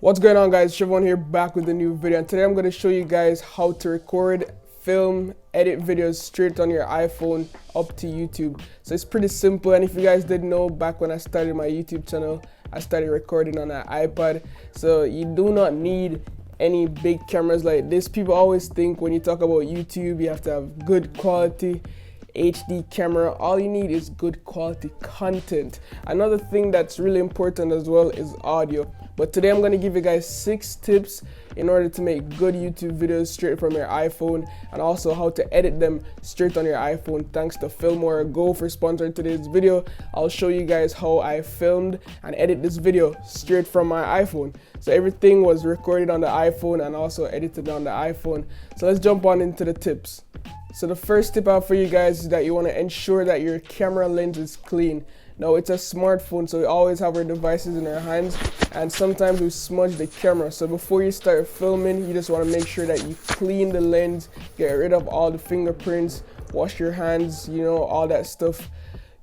What's going on, guys? Shevon here, back with a new video, and today I'm going to show you guys how to record, film, edit videos straight on your iPhone up to YouTube. So it's pretty simple, and if you guys didn't know, back when I started my YouTube channel, I started recording on an iPad. So you do not need any big cameras like this. People always think when you talk about YouTube, you have to have good quality HD camera. All you need is good quality content. Another thing that's really important as well is audio. But today I'm going to give you guys 6 tips in order to make good YouTube videos straight from your iPhone, and also how to edit them straight on your iPhone. Thanks to FilmoraGo for sponsoring today's video. I'll show you guys how I filmed and edit this video straight from my iPhone. So everything was recorded on the iPhone and also edited on the iPhone. So let's jump on into the tips. So the first tip out for you guys is that you want to ensure that your camera lens is clean. Now, it's a smartphone, so we always have our devices in our hands, and sometimes we smudge the camera. So before you start filming, you just want to make sure that you clean the lens, get rid of all the fingerprints, wash your hands, you know, all that stuff.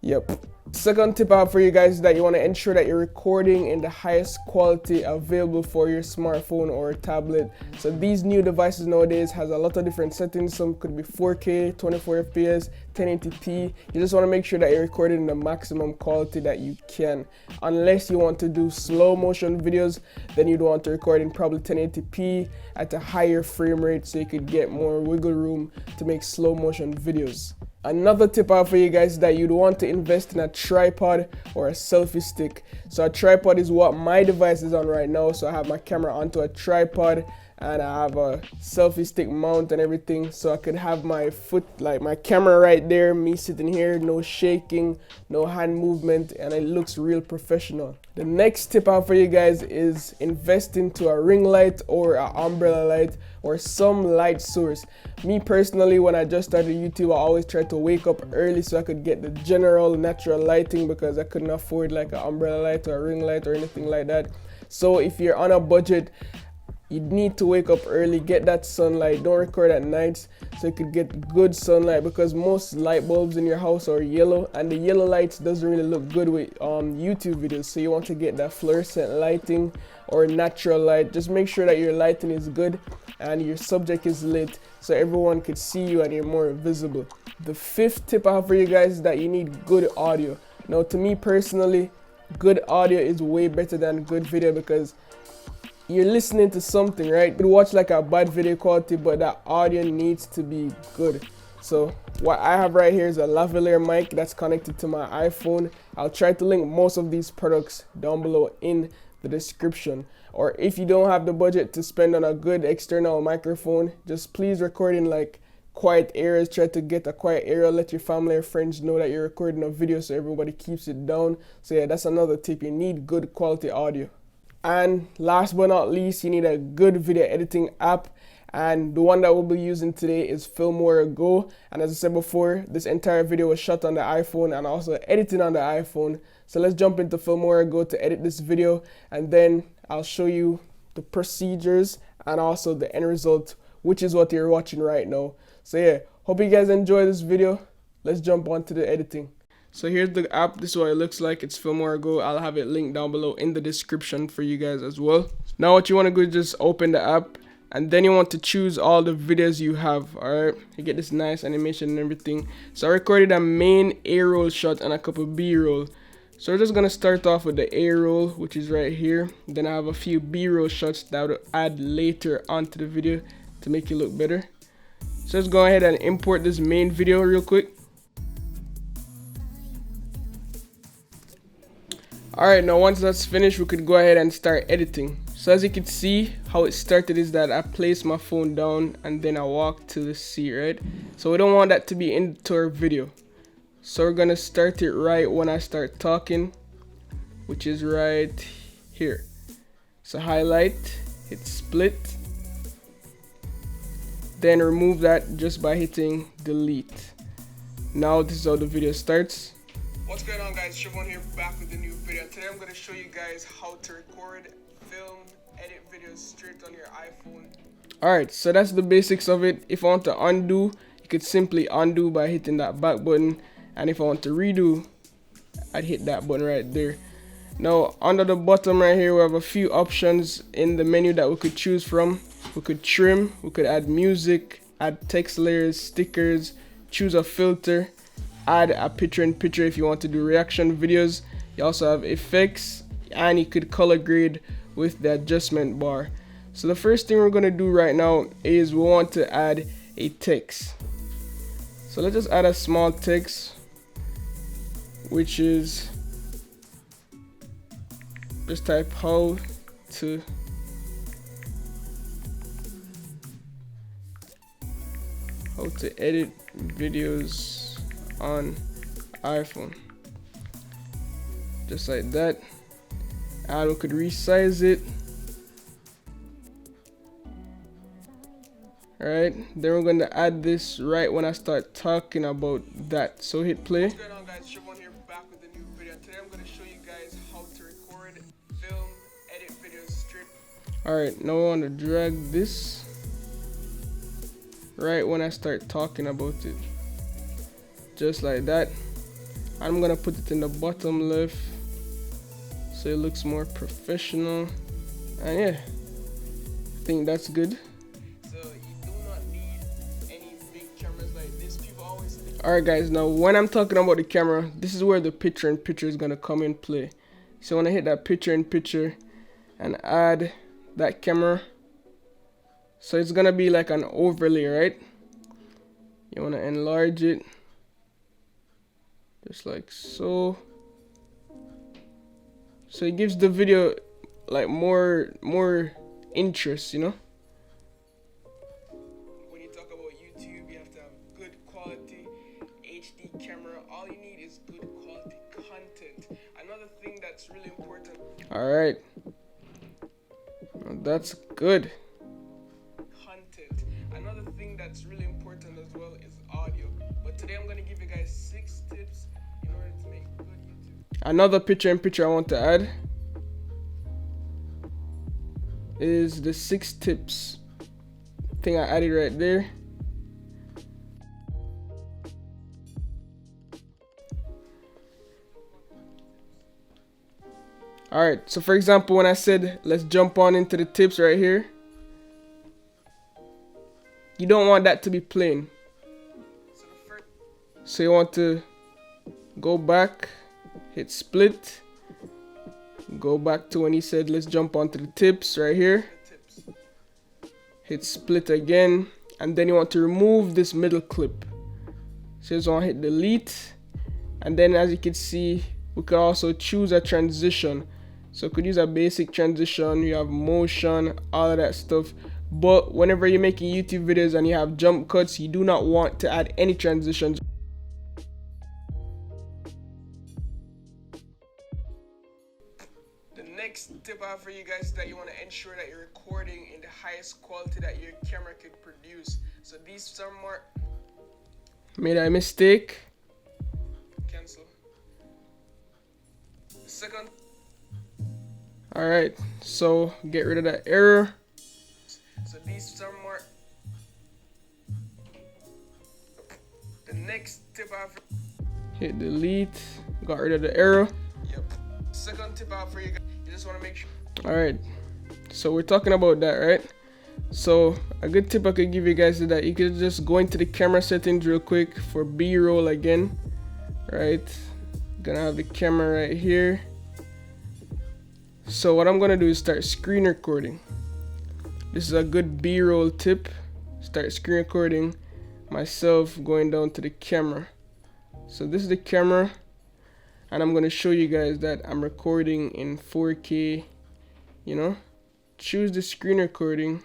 Yep. Second tip out for you guys is that you want to ensure that you're recording in the highest quality available for your smartphone or tablet. So these new devices nowadays has a lot of different settings. Some could be 4K, 24 FPS, 1080p. You just want to make sure that you're recording in the maximum quality that you can. Unless you want to do slow motion videos, then you'd want to record in probably 1080p at a higher frame rate so you could get more wiggle room to make slow motion videos. Another tip out for you guys is that you'd want to invest in a tripod or a selfie stick. So a tripod is what my device is on right now. So I have my camera onto a tripod and I have a selfie stick mount and everything, so I could have my foot, like my camera right there, me sitting here, no shaking, no hand movement, and it looks real professional. The next tip out for you guys is invest into a ring light or an umbrella light or some light source. Me personally, when I just started YouTube, I always tried to wake up early so I could get the general natural lighting because I couldn't afford like an umbrella light or a ring light or anything like that. So if you're on a budget, you need to wake up early, get that sunlight. Don't record at nights so you could get good sunlight, because most light bulbs in your house are yellow, and the yellow lights doesn't really look good with YouTube videos. So you want to get that fluorescent lighting or natural light. Just make sure that your lighting is good and your subject is lit so everyone could see you and you're more visible. The 5th tip I have for you guys is that you need good audio. Now, to me personally, good audio is way better than good video, because you're listening to something, right? You watch like a bad video quality, but that audio needs to be good. So what I have right here is a lavalier mic that's connected to my iPhone. I'll try to link most of these products down below in the description. Or if you don't have the budget to spend on a good external microphone, just please record in like quiet areas. Try to get a quiet area. Let your family or friends know that you're recording a video so everybody keeps it down. So yeah, that's another tip. You need good quality audio. And last but not least, you need a good video editing app, and the one that we'll be using today is FilmoraGo. And as I said before, this entire video was shot on the iPhone and also edited on the iPhone. So let's jump into FilmoraGo to edit this video, and then I'll show you the procedures and also the end result, which is what you're watching right now. So yeah, hope you guys enjoy this video. Let's jump on to the editing. So here's the app. This is what it looks like. It's FilmoraGo. I'll have it linked down below in the description for you guys as well. Now what you want to do is just open the app, and then you want to choose all the videos you have. Alright, you get this nice animation and everything. So I recorded a main A-roll shot and a couple B-roll. So we're just going to start off with the A-roll, which is right here. Then I have a few B-roll shots that I will add later onto the video to make it look better. So let's go ahead and import this main video real quick. Alright, now once that's finished, we could go ahead and start editing. So as you can see, how it started is that I placed my phone down and then I walked to the seat, right? So we don't want that to be into our video. So we're gonna start it right when I start talking, which is right here. So highlight, hit split, then remove that just by hitting delete. Now this is how the video starts. What's going on, guys? Shevon here, back with a new video. Today I'm going to show you guys how to record, film, edit videos straight on your iPhone. Alright, so that's the basics of it. If I want to undo, you could simply undo by hitting that back button. And if I want to redo, I'd hit that button right there. Now under the bottom right here we have a few options in the menu that we could choose from. We could trim, we could add music, add text layers, stickers, choose a filter, add a picture-in-picture if you want to do reaction videos. You also have effects, and you could color grade with the adjustment bar. So the first thing we're going to do right now is we want to add a text. So let's just add a small text, which is just type how to edit videos on iPhone, just like that. And we could resize it. Alright, then we're going to add this right when I start talking about that. So hit play. What's going on, guys? Shevon here, back with a new video. Today I'm going to show you guys how to record, film, edit videos straight. Alright, now I want to drag this right when I start talking about it, just like that. I'm gonna put it in the bottom left so it looks more professional, and yeah, I think that's good. So you do not need any big cameras like this. People always think. Alright guys, now when I'm talking about the camera, this is where the picture-in-picture is gonna come in play. So when I hit that picture-in-picture and add that camera, so it's gonna be like an overlay, right? You wanna enlarge it, just like so. So it gives the video like more interest, you know? When you talk about YouTube, you have to have good quality HD camera. All you need is good quality content. Another thing that's really important. Alright. That's good. Another thing that's really important as well is audio. But today I'm going to give you guys 6 tips in order to make good YouTube. Another picture-in-picture I want to add is the 6 tips thing I added right there. Alright, so for example, when I said let's jump on into the tips right here, you don't want that to be plain. So you want to go back, hit split, go back to when he said let's jump onto the tips right here, hit split again, and then you want to remove this middle clip. So you just want to hit delete, and then as you can see, we could also choose a transition. So we could use a basic transition, you have motion, all of that stuff. But whenever you're making YouTube videos and you have jump cuts, you do not want to add any transitions. The next tip I have for you guys is that you want to ensure that you're recording in the highest quality that your camera could produce. So these some more made a mistake. Cancel. Second. Alright, so get rid of that error. So these some more. The next tip I have, hit delete, got rid of the error. Yep. Second tip I have for you guys, you just want to make sure. Alright, so we're talking about that, right? So a good tip I could give you guys is that you could just go into the camera settings real quick for B-roll again, right? Gonna have the camera right here. So what I'm gonna do is start screen recording. This is a good B-roll tip. Start screen recording myself going down to the camera. So this is the camera, and I'm going to show you guys that I'm recording in 4K, you know. Choose the screen recording.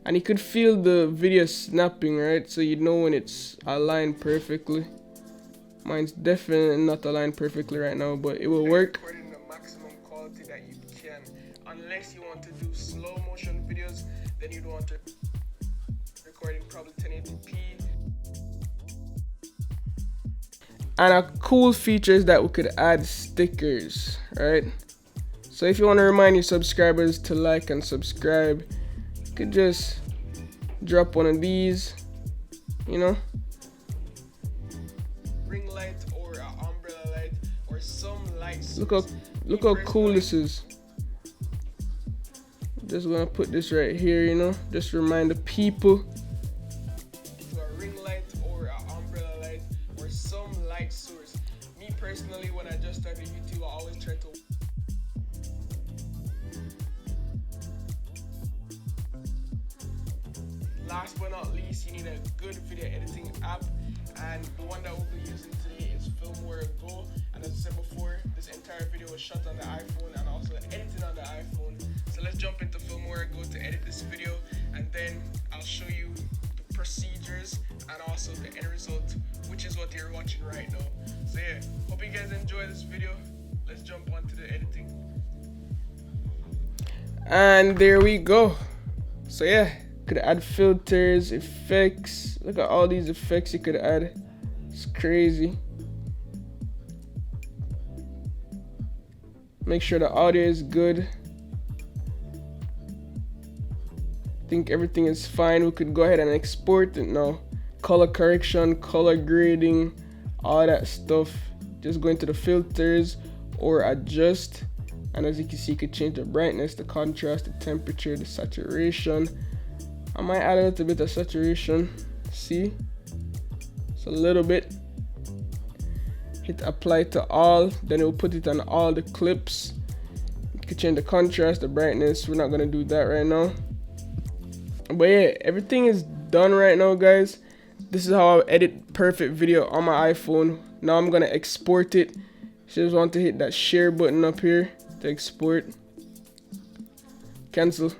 And you could feel the video snapping, right? So you know when it's aligned perfectly. Mine's definitely not aligned perfectly right now, but it will work. Recording the maximum quality that you can. Unless you want to do slow motion videos, then you'd want to record in probably 1080p. And a cool feature is that we could add stickers, right? So if you want to remind your subscribers to like and subscribe, you could just drop one of these, you know, ring light or an umbrella light or some lights. Look how cool this is. Just gonna put this right here, you know, just remind the people. So a ring light or an umbrella light or some light source. Me personally, when I just started YouTube, I always try to last but not least, you need a good video editing app, and the one that we'll be using today is FilmoraGo. And as I said before, this entire video was shot on the iPhone and also edited on the iPhone. So let's jump into FilmoraGo to edit this video, and then I'll show you the procedures and also the end result, which is what you're watching right now. So yeah, hope you guys enjoy this video. Let's jump on to the editing. And there we go. So yeah, could add filters, effects. Look at all these effects you could add. It's crazy. Make sure the audio is good. I think everything is fine. We could go ahead and export it now. Color correction, color grading, all that stuff. Just go into the filters or adjust. And as you can see, you could change the brightness, the contrast, the temperature, the saturation. I might add a little bit of saturation. See? It's a little bit. Hit apply to all. Then it will put it on all the clips. You can change the contrast, the brightness. We're not gonna do that right now. But yeah, everything is done right now, guys. This is how I edit perfect video on my iPhone. Now I'm gonna export it. Just want to hit that share button up here to export. Cancel.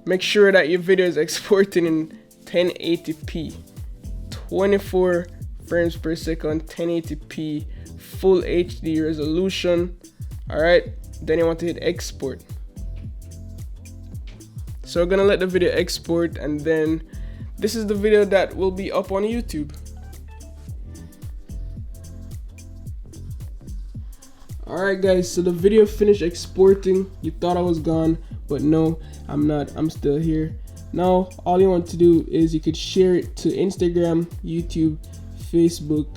Make sure that your video is exporting in 1080p, 24 frames per second, 1080p, full HD resolution. All right, then you want to hit export. So we're gonna let the video export, and then this is the video that will be up on YouTube. Alright guys, so the video finished exporting. You thought I was gone, but no, I'm not. I'm still here. Now all you want to do is you could share it to Instagram, YouTube, Facebook.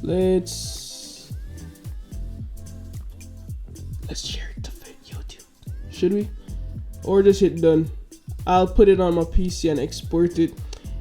Let's share it to YouTube. Should we? Or just hit done. I'll put it on my PC and export it.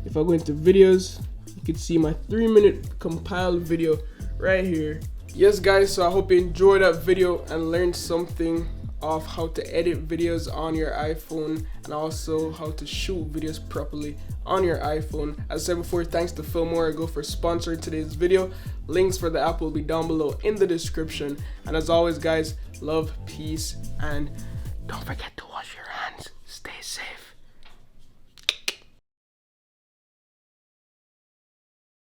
If I go into videos, you can see my 3-minute compiled video right here. Yes guys, so I hope you enjoyed that video and learned something of how to edit videos on your iPhone and also how to shoot videos properly on your iPhone. As I said before, thanks to FilmoraGo for sponsoring today's video. Links for the app will be down below in the description. And as always guys, love, peace, and don't forget to wash your hands. Stay safe.